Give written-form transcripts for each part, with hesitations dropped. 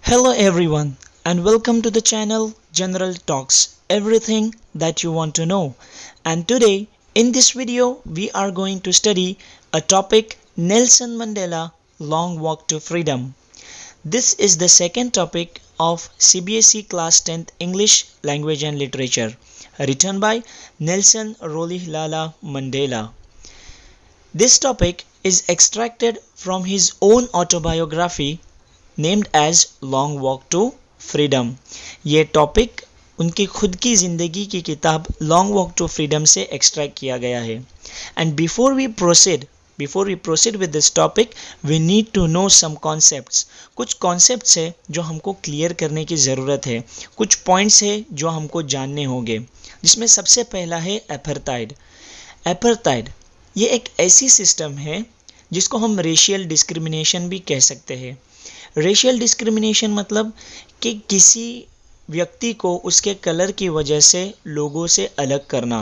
Hello everyone and welcome to the channel General Talks, everything that you want to know. And today in this video we are going to study a topic, Nelson Mandela Long Walk to Freedom. This is the second topic of CBSE Class 10th English Language and Literature, written by Nelson Rolihlahla Mandela. This topic is extracted from his own autobiography named as long walk to freedom. ये topic उनकी खुद की ज़िंदगी की किताब long walk to freedom से extract किया गया है। And before we proceed with this topic we need to know some concepts. कुछ कॉन्सेप्ट्स है जो हमको क्लियर करने की ज़रूरत है, कुछ पॉइंट्स है जो हमको जानने होंगे, जिसमें सबसे पहला है एपर्थाइड। एपर्थाइड ये एक ऐसी सिस्टम है जिसको हम रेशियल डिस्क्रिमिनेशन भी कह सकते हैं। रेशियल डिस्क्रिमिनेशन मतलब कि किसी व्यक्ति को उसके कलर की वजह से लोगों से अलग करना,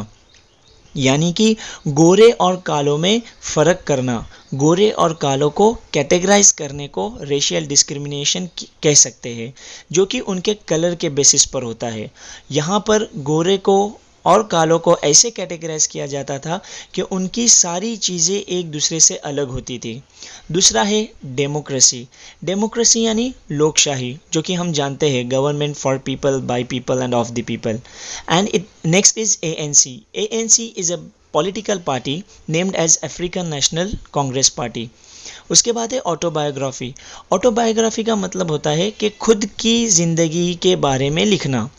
यानी कि गोरे और कालों में फ़र्क करना, गोरे और कालों को कैटेगराइज करने को रेशियल डिस्क्रिमिनेशन कह सकते हैं, जो कि उनके कलर के बेसिस पर होता है। यहाँ पर गोरे को और कालों को ऐसे कैटेगराइज किया जाता था कि उनकी सारी चीज़ें एक दूसरे से अलग होती थी। दूसरा है डेमोक्रेसी। डेमोक्रेसी यानी लोकशाही, जो कि हम जानते हैं government for people, by people and of the people. And it next is ANC। ANC is a political party named as African National Congress party. उसके बाद है ऑटोबायोग्राफी। ऑटोबायोग्राफी का मतलब होता है कि खुद की ज़िंदगी के बारे में लिखना।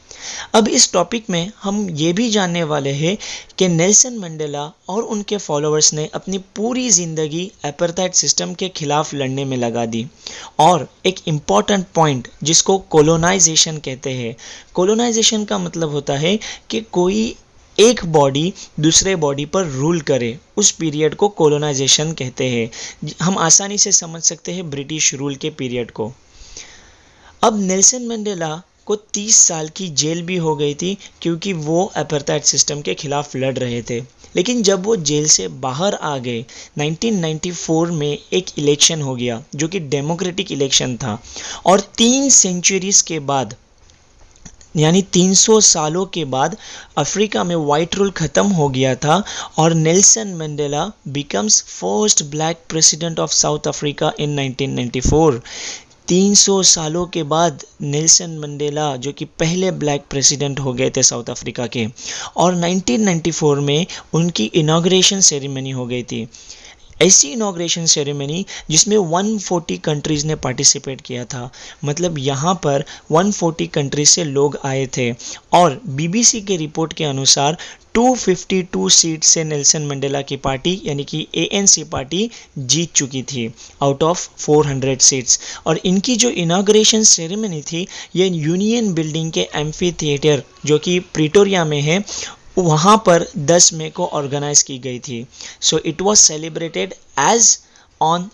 अब इस टॉपिक में हम ये भी जानने वाले हैं कि नेल्सन मंडेला और उनके फॉलोअर्स ने अपनी पूरी ज़िंदगी एपर्थाइड सिस्टम के खिलाफ लड़ने में लगा दी। और एक इम्पॉर्टेंट पॉइंट जिसको कोलोनाइजेशन कहते हैं। कोलोनाइजेशन का मतलब होता है कि कोई एक बॉडी दूसरे बॉडी पर रूल करे, उस पीरियड को कोलोनाइजेशन कहते हैं। हम आसानी से समझ सकते हैं ब्रिटिश रूल के पीरियड को। अब नेल्सन मंडेला को 30 साल की जेल भी हो गई थी क्योंकि वो एपर्थाइड सिस्टम के खिलाफ लड़ रहे थे। लेकिन जब वो जेल से बाहर आ गए 1994 में एक इलेक्शन हो गया जो कि डेमोक्रेटिक इलेक्शन था, और 3 सेंचुरीज के बाद यानी 300 सालों के बाद अफ्रीका में वाइट रूल ख़त्म हो गया था और Nelson Mandela becomes first black president of south Africa in 1994। 300 सालों के बाद नेल्सन मंडेला जो कि पहले ब्लैक प्रेसिडेंट हो गए थे साउथ अफ्रीका के, और 1994 में उनकी इनॉग्रेशन सेरेमनी हो गई थी। ऐसी इनॉग्रेशन सेरेमनी जिसमें 140 कंट्रीज़ ने पार्टिसिपेट किया था। मतलब यहाँ पर 140 कंट्रीज से लोग आए थे, और BBC के रिपोर्ट के अनुसार 252 सीट से नेल्सन मंडेला की पार्टी यानी कि ANC पार्टी जीत चुकी थी आउट ऑफ 400 सीट्स। और इनकी जो इनॉग्रेशन सेरेमनी थी ये यूनियन बिल्डिंग के एम्फी थिएटर जो कि प्रिटोरिया में है, वहाँ पर 10 मई को ऑर्गेनाइज की गई थी। So it was celebrated as on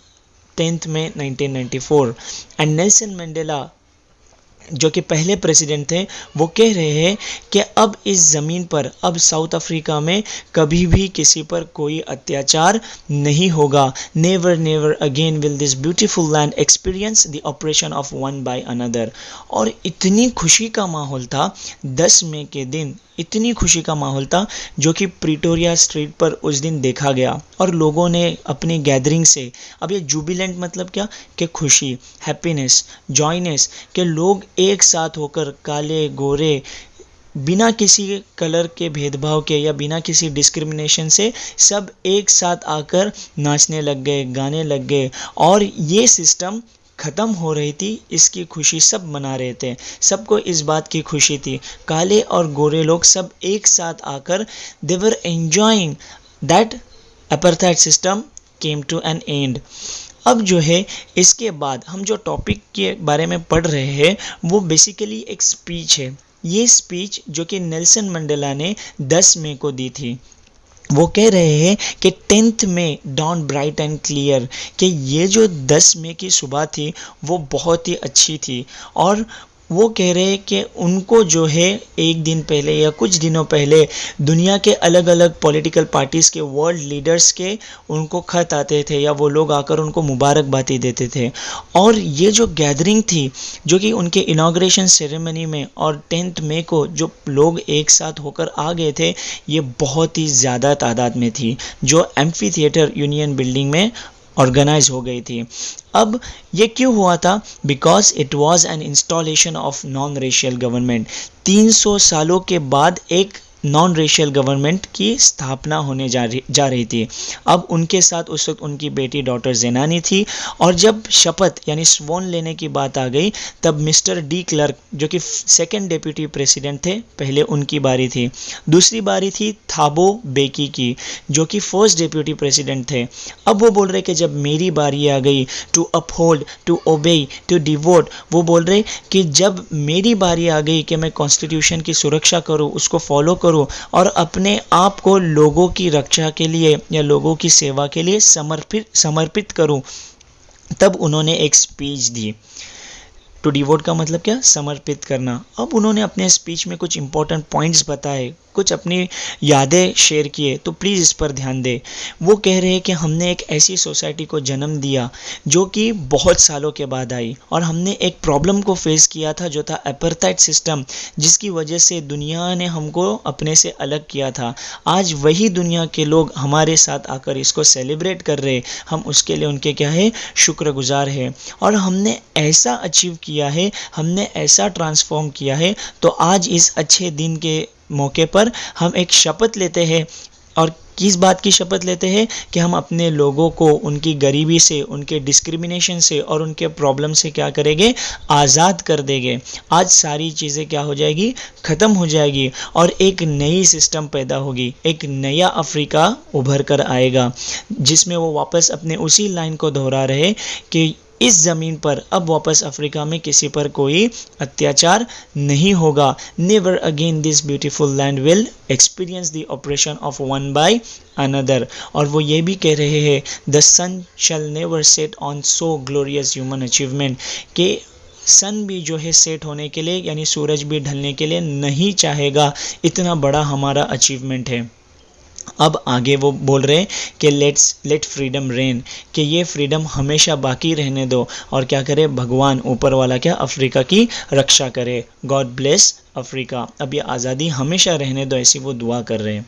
10 May 1994। एंड नेल्सन मंडेला जो कि पहले प्रेसिडेंट थे वो कह रहे हैं कि अब इस ज़मीन पर, अब साउथ अफ्रीका में कभी भी किसी पर कोई अत्याचार नहीं होगा। Never never again will this beautiful land experience the operation of one by another. और इतनी खुशी का माहौल था 10 मई के दिन, इतनी खुशी का माहौल था जो कि प्रिटोरिया स्ट्रीट पर उस दिन देखा गया। और लोगों ने अपनी गैदरिंग से, अब ये जुबिलेंट मतलब क्या कि खुशी, हैप्पीनेस, जॉयनेस, कि लोग एक साथ होकर काले गोरे बिना किसी कलर के भेदभाव के या बिना किसी डिस्क्रिमिनेशन से सब एक साथ आकर नाचने लग गए, गाने लग गए। और ये सिस्टम ख़त्म हो रही थी, इसकी खुशी सब मना रहे थे, सबको इस बात की खुशी थी। काले और गोरे लोग सब एक साथ आकर they were enjoying that apartheid system came to an end. अब जो है इसके बाद हम जो टॉपिक के बारे में पढ़ रहे हैं वो बेसिकली एक स्पीच है। ये स्पीच जो कि नेल्सन मंडेला ने 10 मई को दी थी। वो कह रहे हैं कि 10th May dawn bright and clear, कि ये जो 10 मई की सुबह थी वो बहुत ही अच्छी थी। और वो कह रहे हैं कि उनको जो है एक दिन पहले या कुछ दिनों पहले दुनिया के अलग अलग पॉलिटिकल पार्टीज़ के वर्ल्ड लीडर्स के उनको खत आते थे या वो लोग आकर उनको मुबारकबादी देते थे। और ये जो गैदरिंग थी जो कि उनके इनाग्रेशन सेरेमनी में और 10 मई को जो लोग एक साथ होकर आ गए थे, ये बहुत ही ज़्यादा तादाद में थी जो एम्फी थिएटर यूनियन बिल्डिंग में ऑर्गेनाइज हो गई थी। अब ये क्यों हुआ था? Because it was an installation of non racial government. 300 सालों के बाद एक नॉन रेशियल गवर्नमेंट की स्थापना होने जा रही थी। अब उनके साथ उस वक्त उनकी बेटी डॉक्टर ज़ेनानी थी। और जब शपथ यानी स्वॉन लेने की बात आ गई तब मिस्टर डी क्लर्क जो कि सेकंड डेप्यूटी प्रेसिडेंट थे, पहले उनकी बारी थी। दूसरी बारी थी थाबो बेकी की जो कि फर्स्ट डेप्यूटी प्रेसिडेंट थे। अब वो बोल रहे कि जब मेरी बारी आ गई to uphold, to obey, to devote, वो बोल रहे कि जब मेरी बारी आ गई कि मैं कॉन्स्टिट्यूशन की सुरक्षा करूँ, उसको फॉलो करूँ और अपने आप को लोगों की रक्षा के लिए या लोगों की सेवा के लिए समर्पित करूं, तब उन्होंने एक स्पीच दी। टू डिवोट का मतलब क्या? समर्पित करना। अब उन्होंने अपने स्पीच में कुछ इंपॉर्टेंट पॉइंट्स बताए, कुछ अपनी यादें शेयर किए, तो प्लीज़ इस पर ध्यान दें। वो कह रहे हैं कि हमने एक ऐसी सोसाइटी को जन्म दिया जो कि बहुत सालों के बाद आई और हमने एक प्रॉब्लम को फेस किया था जो था अपार्थाइड सिस्टम, जिसकी वजह से दुनिया ने हमको अपने से अलग किया था। आज वही दुनिया के लोग हमारे साथ आकर इसको सेलिब्रेट कर रहे, हम उसके लिए उनके क्या है, शुक्रगुजार है। और हमने ऐसा अचीव किया है, हमने ऐसा ट्रांसफॉर्म किया है। तो आज इस अच्छे दिन के मौके पर हम एक शपथ लेते हैं। और किस बात की शपथ लेते हैं? कि हम अपने लोगों को उनकी गरीबी से, उनके डिस्क्रिमिनेशन से और उनके प्रॉब्लम से क्या करेंगे? आज़ाद कर देंगे। आज सारी चीज़ें क्या हो जाएगी? ख़त्म हो जाएगी और एक नई सिस्टम पैदा होगी, एक नया अफ्रीका उभर कर आएगा जिसमें वो वापस अपने उसी लाइन को दोहरा रहे कि इस ज़मीन पर अब वापस अफ्रीका में किसी पर कोई अत्याचार नहीं होगा। Never again this beautiful land will experience the operation of one by another. और वो ये भी कह रहे हैं the sun shall never set on so glorious human achievement, कि सन भी जो है सेट होने के लिए यानी सूरज भी ढलने के लिए नहीं चाहेगा, इतना बड़ा हमारा अचीवमेंट है। अब आगे वो बोल रहे हैं कि लेट फ्रीडम रेन, कि ये फ्रीडम हमेशा बाकी रहने दो और क्या करे? भगवान ऊपर वाला क्या अफ्रीका की रक्षा करे। God bless Africa. अब ये आज़ादी हमेशा रहने दो, ऐसी वो दुआ कर रहे हैं।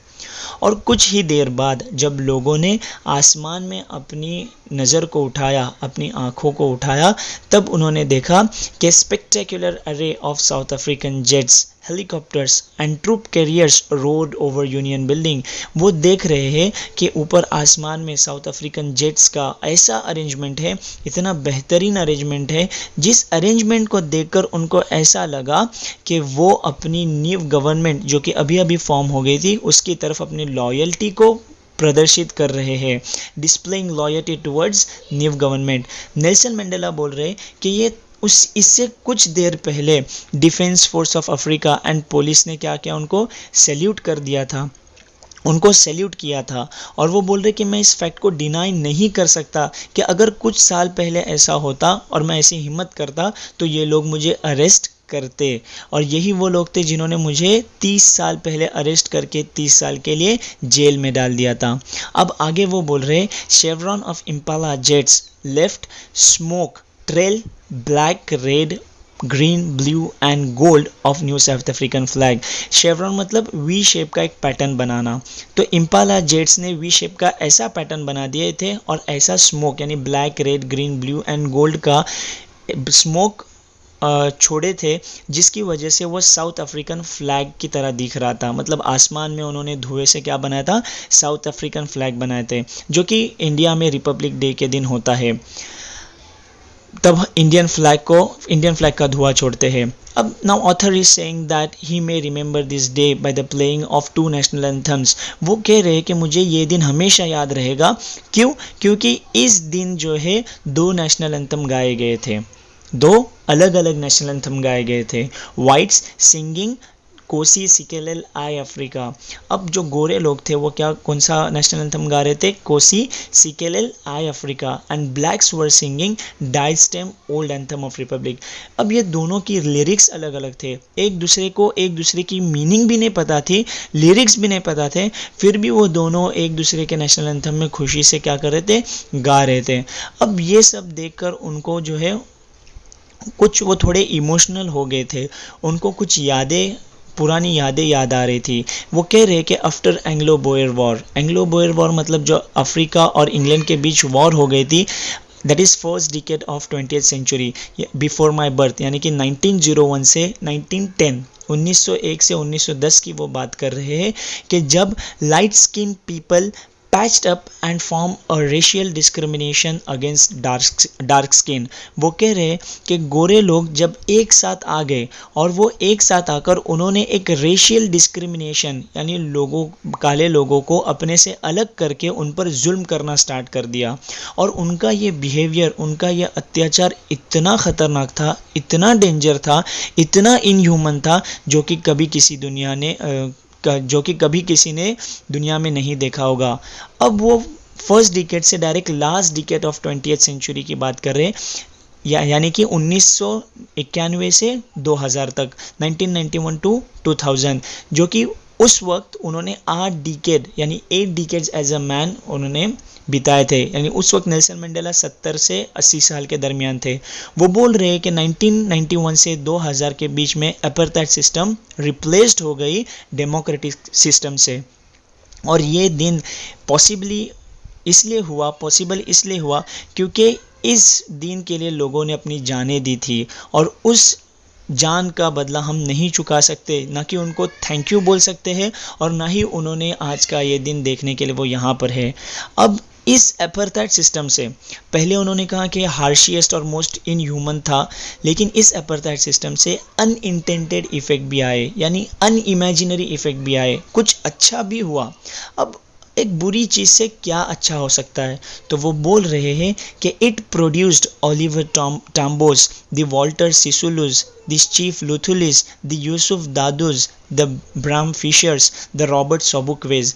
और कुछ ही देर बाद जब लोगों ने आसमान में अपनी नज़र को उठाया, अपनी आँखों को उठाया, तब उन्होंने देखा कि spectacular array of South African jets, helicopters and troop carriers roared over Union Building. वो देख रहे हैं कि ऊपर आसमान में साउथ अफ्रीकन जेट्स का ऐसा अरेंजमेंट है, इतना बेहतरीन अरेंजमेंट है, जिस अरेंजमेंट को देखकर उनको ऐसा लगा कि वो अपनी न्यू गवर्नमेंट जो कि अभी अभी फॉर्म हो गई थी उसकी तरफ अपनी लॉयल्टी को प्रदर्शित कर रहे हैं, displaying loyalty towards new government. Nelson Mandela बोल रहे कि ये इससे कुछ देर पहले defence force of Africa and police ने क्या किया? उनको सैल्यूट कर दिया था, उनको सैल्यूट किया था। और वो बोल रहे कि मैं इस फैक्ट को डिनाई नहीं कर सकता कि अगर कुछ साल पहले ऐसा होता और मैं ऐसी हिम्मत करता तो ये लोग मुझे अरेस्ट करते। और यही वो लोग थे जिन्होंने मुझे 30 साल पहले अरेस्ट करके 30 साल के लिए जेल में डाल दिया था। अब आगे वो बोल रहे chevron of Impala jets left smoke trail black red green blue and gold of new south African flag. Chevron मतलब वी शेप का एक पैटर्न बनाना, तो इम्पाला जेट्स ने वी शेप का ऐसा पैटर्न बना दिए थे और ऐसा स्मोक यानी black red green blue and gold का स्मोक छोड़े थे, जिसकी वजह से वो साउथ अफ्रीकन फ्लैग की तरह दिख रहा था। मतलब आसमान में उन्होंने धुएं से क्या बनाया था? साउथ अफ्रीकन फ्लैग बनाए थे, जो कि इंडिया में रिपब्लिक डे के दिन होता है। तब इंडियन फ्लैग का धुआं छोड़ते हैं। अब now author is saying that he may remember this day by the playing of 2 national anthems. वो कह रहे हैं कि मुझे ये दिन हमेशा याद रहेगा। क्यों? क्योंकि इस दिन जो है 2 नेशनल एंथम गाए गए थे, 2 अलग अलग नेशनल एंथम गाए गए थे। वाइट्स सिंगिंग कोसी सिकेलेल आई अफ्रीका। अब जो गोरे लोग थे वो क्या कौन सा नेशनल एंथम गा रहे थे? Nkosi Sikelel' iAfrika. And blacks were singing Die Stem old anthem of republic. अब ये दोनों की लिरिक्स अलग अलग थे, एक दूसरे की मीनिंग भी नहीं पता थी, लिरिक्स भी नहीं पता थे, फिर भी वो दोनों एक दूसरे के नेशनल एंथम में खुशी से क्या कर रहे थे? गा रहे थे। अब ये सब देखकर उनको जो है कुछ वो थोड़े इमोशनल हो गए थे, उनको कुछ पुरानी यादें याद आ रही थी। वो कह रहे कि आफ्टर एंग्लो बोयर वॉर मतलब जो अफ्रीका और इंग्लैंड के बीच वॉर हो गई थी, that is first decade of 20th century before my birth, यानी कि 1901 से 1901 से 1910 की वो बात कर रहे हैं कि जब light skin people patched up and form a racial discrimination against dark skin. वो कह रहे कि गोरे लोग जब एक साथ आ गए और वो एक साथ आकर उन्होंने एक रेशियल डिस्क्रिमिनेशन यानी काले लोगों को अपने से अलग करके उन पर जुल्म करना स्टार्ट कर दिया। और उनका ये बिहेवियर, उनका ये अत्याचार इतना ख़तरनाक था, इतना डेंजर था, इतना इनह्यूमन था, जो कि कभी किसी दुनिया में नहीं देखा होगा। अब वो फर्स्ट डिकेड से direct last decade of 20th century की बात कर रहे हैं, यानी कि 1991 से 2000 तक, 1991 टू 2000, जो कि उस वक्त उन्होंने 8 डिकेड यानी 8 डिकेड्स एज अ मैन उन्होंने बिताए थे। यानी उस वक्त नेल्सन मंडेला 70 से 80 साल के दरमियान थे। वो बोल रहे हैं कि 1991 से 2000 के बीच में अपार्थाइड सिस्टम रिप्लेस्ड हो गई डेमोक्रेटिक सिस्टम से। और ये दिन पॉसिबल इसलिए हुआ क्योंकि इस दिन के लिए लोगों ने अपनी जानें दी थी, और उस जान का बदला हम नहीं चुका सकते, ना कि उनको थैंक यू बोल सकते हैं और ना ही उन्होंने आज का ये दिन देखने के लिए वो यहाँ पर है। अब इस अपार्थाइड सिस्टम से पहले उन्होंने कहा कि हार्शिएस्ट और मोस्ट इनह्यूमन था, लेकिन इस अपार्थाइड सिस्टम से अनइंटेंडेड इफेक्ट भी आए, यानी अनइमेजिनरी इफेक्ट भी आए, कुछ अच्छा भी हुआ। अब एक बुरी चीज़ से क्या अच्छा हो सकता है? तो वो बोल रहे हैं कि it produced Oliver Tambos, the Walter Sisulus, the chief Luthulis, the Yusuf Dadoos, the Bram Fischers, the Robert Sobukwes.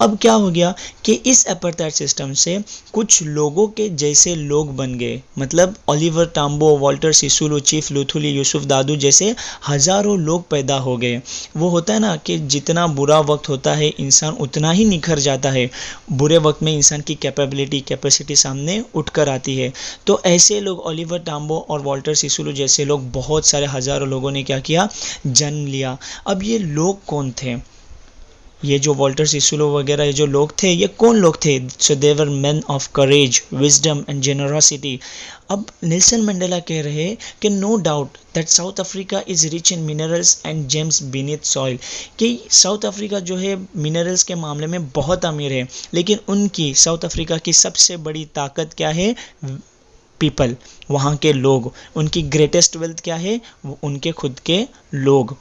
अब क्या हो गया कि इस अपार्थाइड सिस्टम से कुछ लोगों के जैसे लोग बन गए, मतलब Oliver टाम्बो, Walter Sisulu, chief Luthuli, Yusuf दादू जैसे हज़ारों लोग पैदा हो गए। वो होता है ना कि जितना बुरा वक्त होता है इंसान उतना ही निखर जाता है, बुरे वक्त में इंसान की कैपेसिटी सामने उठकर आती है। तो ऐसे लोग ओलिवर टाम्बो और वॉल्टर सिसुलु जैसे लोग, बहुत सारे हज़ारों लोगों ने क्या किया? जन्म लिया। अब ये लोग कौन थे? ये जो वॉल्टर सिसुलु वगैरह ये जो लोग थे, ये कौन लोग थे? So they were men of courage, wisdom and generosity. अब नेल्सन मंडेला कह रहे हैं कि no doubt that South Africa is rich in minerals and gems beneath soil, कि साउथ अफ्रीका जो है मिनरल्स के मामले में बहुत अमीर है, लेकिन उनकी साउथ अफ्रीका की सबसे बड़ी ताकत क्या है? पीपल, वहाँ के लोग। उनकी ग्रेटेस्ट वेल्थ क्या है? उनके खुद के लोग।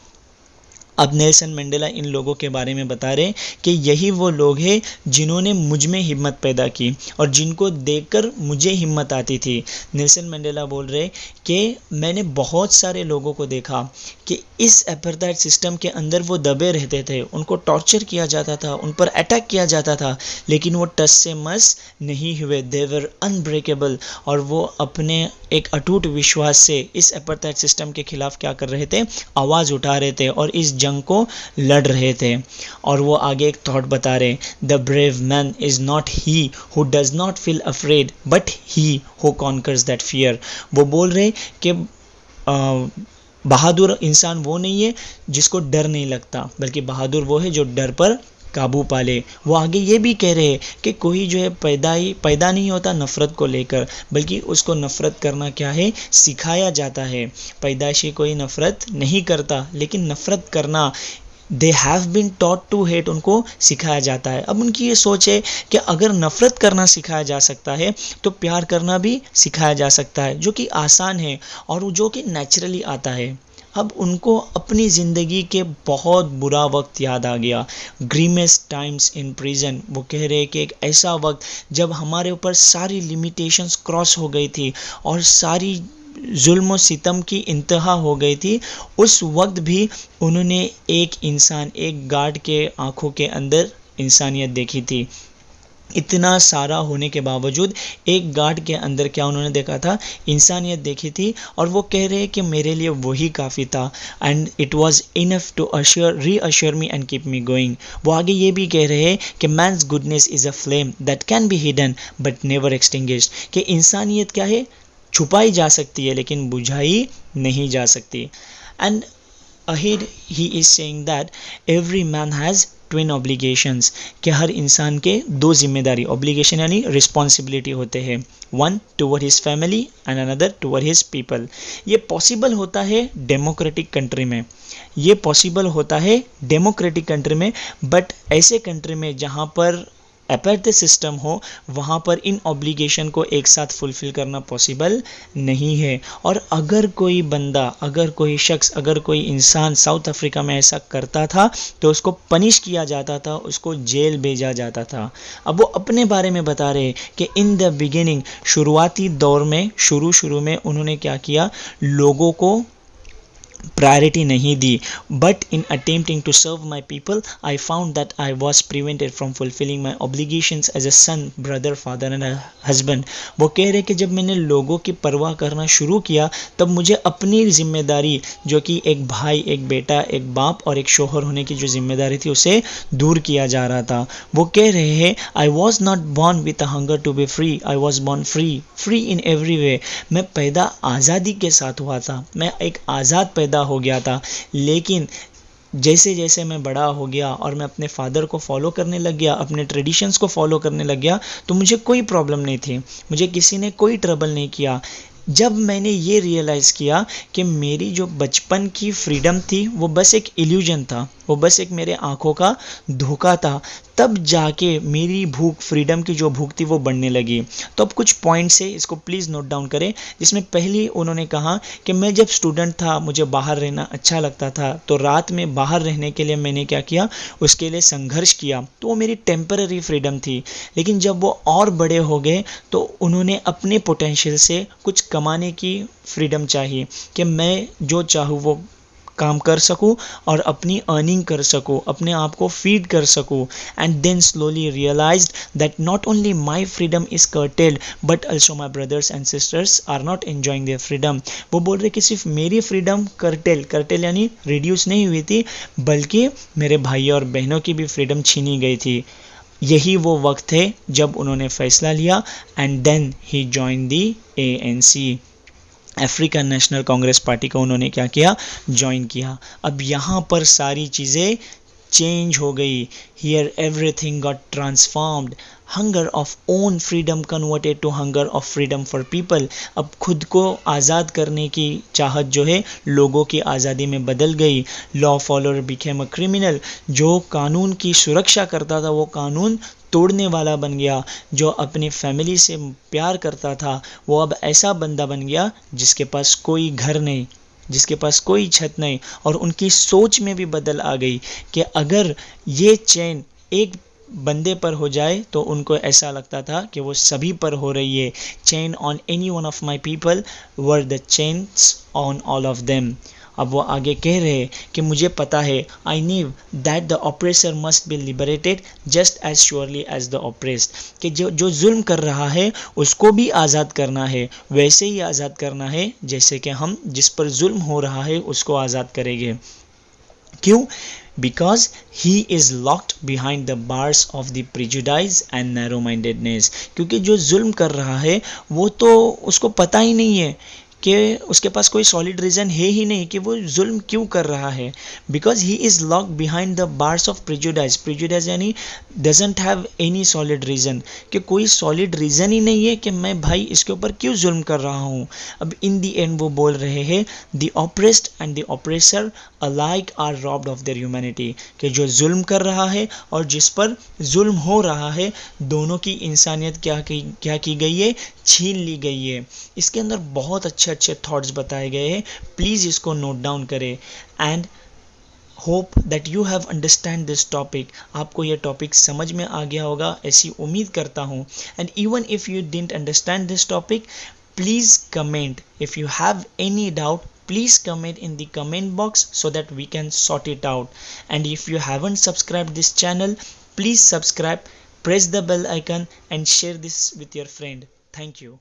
अब नेल्सन मंडेला इन लोगों के बारे में बता रहे कि यही वो लोग हैं जिन्होंने मुझ में हिम्मत पैदा की और जिनको देखकर मुझे हिम्मत आती थी। नेल्सन मंडेला बोल रहे कि मैंने बहुत सारे लोगों को देखा कि इस अपार्थाइड सिस्टम के अंदर वो दबे रहते थे, उनको टॉर्चर किया जाता था, उन पर अटैक किया जाता था, लेकिन वो टस से मस नहीं हुए। दे वर अनब्रेकेबल, और वो अपने एक अटूट विश्वास से इस अपार्थाइड सिस्टम के खिलाफ क्या कर रहे थे? आवाज़ उठा रहे थे और इस जंग को लड़ रहे थे। और वो आगे एक थॉट बता रहे, the brave man is not he who does not feel afraid but he who conquers that fear. वो बोल रहे कि बहादुर इंसान वो नहीं है जिसको डर नहीं लगता, बल्कि बहादुर वो है जो डर पर काबू पा ले। वो आगे ये भी कह रहे हैं कि कोई जो है पैदा नहीं होता नफ़रत को लेकर, बल्कि उसको नफ़रत करना क्या है? सिखाया जाता है। पैदाइशी कोई नफ़रत नहीं करता, लेकिन नफ़रत करना they have been taught to hate, उनको सिखाया जाता है। अब उनकी ये सोच है कि अगर नफ़रत करना सिखाया जा सकता है तो प्यार करना भी सिखाया जा सकता है, जो कि आसान है और जो कि नेचुरली आता है। अब उनको अपनी ज़िंदगी के बहुत बुरा वक्त याद आ गया, ग्रीमेस्ट टाइम्स इन प्रिजन। वो कह रहे हैं कि एक ऐसा वक्त जब हमारे ऊपर सारी लिमिटेशंस क्रॉस हो गई थी और सारी जुल्म और सितम की इंतहा हो गई थी, उस वक्त भी उन्होंने एक इंसान, एक गार्ड के आंखों के अंदर इंसानियत देखी थी। इतना सारा होने के बावजूद एक गार्ड के अंदर क्या उन्होंने देखा था? इंसानियत देखी थी। और वो कह रहे हैं कि मेरे लिए वही काफ़ी था, and it was enough to reassure me and keep me going. वो आगे ये भी कह रहे हैं कि man's goodness is a flame that can be hidden but never extinguished, कि इंसानियत क्या है? छुपाई जा सकती है लेकिन बुझाई नहीं जा सकती। And ahead he is saying that every man has twin obligations, कि हर इंसान के दो जिम्मेदारी, ऑब्लिगेशन यानी रिस्पॉन्सिबिलिटी होते हैं, one toward his family and another toward his people. ये पॉसिबल होता है डेमोक्रेटिक कंट्री में, ये पॉसिबल होता है डेमोक्रेटिक कंट्री में, बट ऐसे कंट्री में जहाँ पर अपैर्थी सिस्टम हो, वहाँ पर इन ऑब्लिगेशन को एक साथ फुलफिल करना पॉसिबल नहीं है। और अगर कोई बंदा, अगर कोई शख्स, अगर कोई इंसान साउथ अफ्रीका में ऐसा करता था तो उसको पनिश किया जाता था, उसको जेल भेजा जाता था। अब वो अपने बारे में बता रहे कि इन द बिगिनिंग, शुरुआती दौर में, शुरू में उन्होंने क्या किया? लोगों को प्रायोरिटी नहीं दी, but in attempting to serve my people I found that I was prevented from fulfilling my obligations as a son, brother, father and husband. वो कह रहे कि जब मैंने लोगों की परवाह करना शुरू किया तब मुझे अपनी जिम्मेदारी, जो कि एक भाई, एक बेटा, एक बाप और एक शोहर होने की जो जिम्मेदारी थी, उसे दूर किया जा रहा था। वो कह रहे हैं I was not born with a hunger to be free, I was born free in every way. मैं पैदा आज़ादी के साथ हुआ था, मैं एक आज़ाद पैदा हो गया था, लेकिन जैसे जैसे मैं बड़ा हो गया और मैं अपने फादर को फॉलो करने लग गया, अपने ट्रेडिशंस को फॉलो करने लग गया, तो मुझे कोई प्रॉब्लम नहीं थी, मुझे किसी ने कोई ट्रबल नहीं किया। जब मैंने ये रियलाइज़ किया कि मेरी जो बचपन की फ्रीडम थी वो बस एक इल्यूजन था, वो बस एक मेरे आंखों का धोखा था, तब जाके मेरी भूख, फ्रीडम की जो भूख थी वो बढ़ने लगी। तो अब कुछ पॉइंट्स है, इसको प्लीज़ नोट डाउन करें। जिसमें पहली उन्होंने कहा कि मैं जब स्टूडेंट था, मुझे बाहर रहना अच्छा लगता था, तो रात में बाहर रहने के लिए मैंने क्या किया? उसके लिए संघर्ष किया। तो वो मेरी टेम्पररी फ्रीडम थी। लेकिन जब वो और बड़े हो गए तो उन्होंने अपने पोटेंशियल से कुछ कमाने की फ्रीडम चाहिए, कि मैं जो चाहूँ वो काम कर सकूं और अपनी अर्निंग कर सकूं, अपने आप को फीड कर सकूं। And then slowly realized that not only my freedom is curtailed but also my brothers and sisters are not enjoying their freedom. वो बोल रहे कि सिर्फ मेरी फ्रीडम कर्टेल यानी रिड्यूस नहीं हुई थी, बल्कि मेरे भाई और बहनों की भी फ्रीडम छीनी गई थी। यही वो वक्त है जब उन्होंने फैसला लिया, and then he join the ANC, African National Congress party को उन्होंने क्या किया? ज्वाइन किया। अब यहाँ पर सारी चीज़ें चेंज हो गई। Here everything got transformed. Hunger of own freedom converted to hunger of freedom for people. अब खुद को आज़ाद करने की चाहत जो है लोगों की आज़ादी में बदल गई। Law follower became a criminal. जो कानून की सुरक्षा करता था वो कानून तोड़ने वाला बन गया। जो अपनी फैमिली से प्यार करता था वो अब ऐसा बंदा बन गया जिसके पास कोई घर नहीं, जिसके पास कोई छत नहीं। और उनकी सोच में भी बदल आ गई कि अगर ये चैन एक बंदे पर हो जाए तो उनको ऐसा लगता था कि वो सभी पर हो रही है। Chain on any one of my people were the chains on all of them. अब वो आगे कह रहे कि मुझे पता है, I knew that the oppressor must be liberated just as surely as the oppressed. कि जो जुल्म कर रहा है उसको भी आज़ाद करना है, वैसे ही आज़ाद करना है जैसे कि हम जिस पर जुल्म हो रहा है उसको आज़ाद करेंगे। क्यों? Because he is locked behind the bars of the prejudice and narrow-mindedness। क्योंकि जो जुल्म कर रहा है वो तो उसको पता ही नहीं है कि उसके पास कोई सॉलिड रीज़न है ही नहीं कि वो जुल्म क्यों कर रहा है। Because he is lock behind the bars of prejudice. Prejudice यानी doesn't have any solid reason, कि कोई सॉलिड रीज़न ही नहीं है कि मैं भाई इसके ऊपर क्यों जुल्म कर रहा हूँ। अब इन दी एंड वो बोल रहे हैं the oppressed and the oppressor alike are robbed of their humanity. कि जो जुल्म कर रहा है और जिस पर जुल्म हो रहा है, दोनों की इंसानियत क्या की गई है? छीन ली गई है। इसके अंदर बहुत अच्छे थॉट्स बताए गए हैं, प्लीज़ इसको नोट डाउन करें। And hope that you have understand this topic. आपको यह टॉपिक समझ में आ गया होगा ऐसी उम्मीद करता हूँ। And even if you didn't understand this topic, please comment. If you have any doubt, please comment in the comment box so that we can sort it out. And if you haven't subscribed this channel, please subscribe, press the bell icon and share this with your friend. Thank you.